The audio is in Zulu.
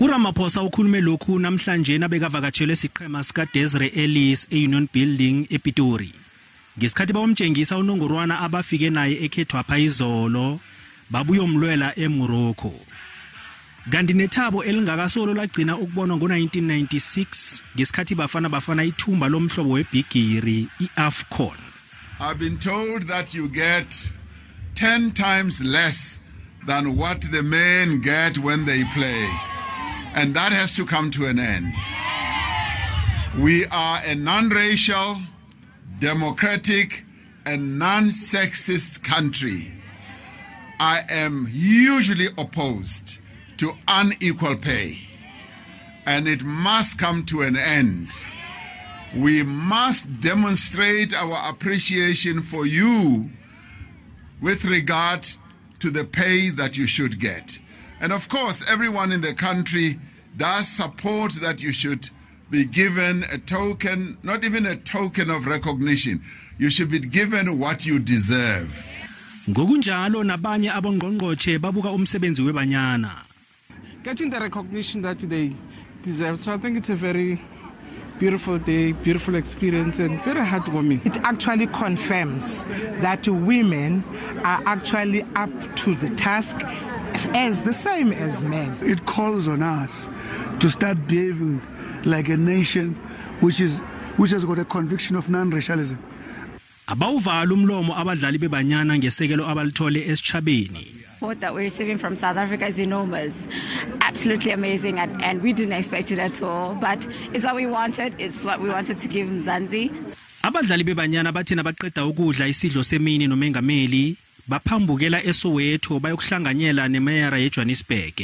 uRamaphosa ukhulume lokhu namhlanje nabekavakatshele isiqhema sika Desire Ellis eUnion Building ePitori. Ngesikhathi bawumtshengisa unongorwana abafike naye ekhethwapha izolo babuyomlwela eMorocco. Kanti nethabo elingakasolo lagcina ukubonwa ngo1996 ngesikhathi bafana ithumba lomhlobo webhigiri iAFCON. I've been told that you get 10 times less than what the men get when they play. And that has to come to an end. We are a non-racial, democratic, and non-sexist country. I am hugely opposed to unequal pay, and it must come to an end. We must demonstrate our appreciation for you with regard to the pay that you should get. And of course, everyone in the country does support that you should be given a token, not even a token of recognition. You should be given what you deserve. Ngokunjalo nabanye abongqongqotshe babuka umsebenzi weBanyana. Getting the recognition that they deserve. So I think it's a very beautiful day, beautiful experience, and very heartwarming. It actually confirms that women are actually up to the task as the same as men. It calls on us to start behaving like a nation which has got a conviction of non-racialism. Abawuvala umlomo abadlali beBanyana ngesekelo abalithole esichabeni. What that we're receiving from South Africa is enormous, absolutely amazing, and we didn't expect it at all. But it's what we wanted. It's what we wanted to give Mzansi. Abadlali beBanyana bathina baqeda ukudla isidlo semini noMengameli baphambukela eSoweto bayokuhlanganyela neMeyara yeJohannesburg.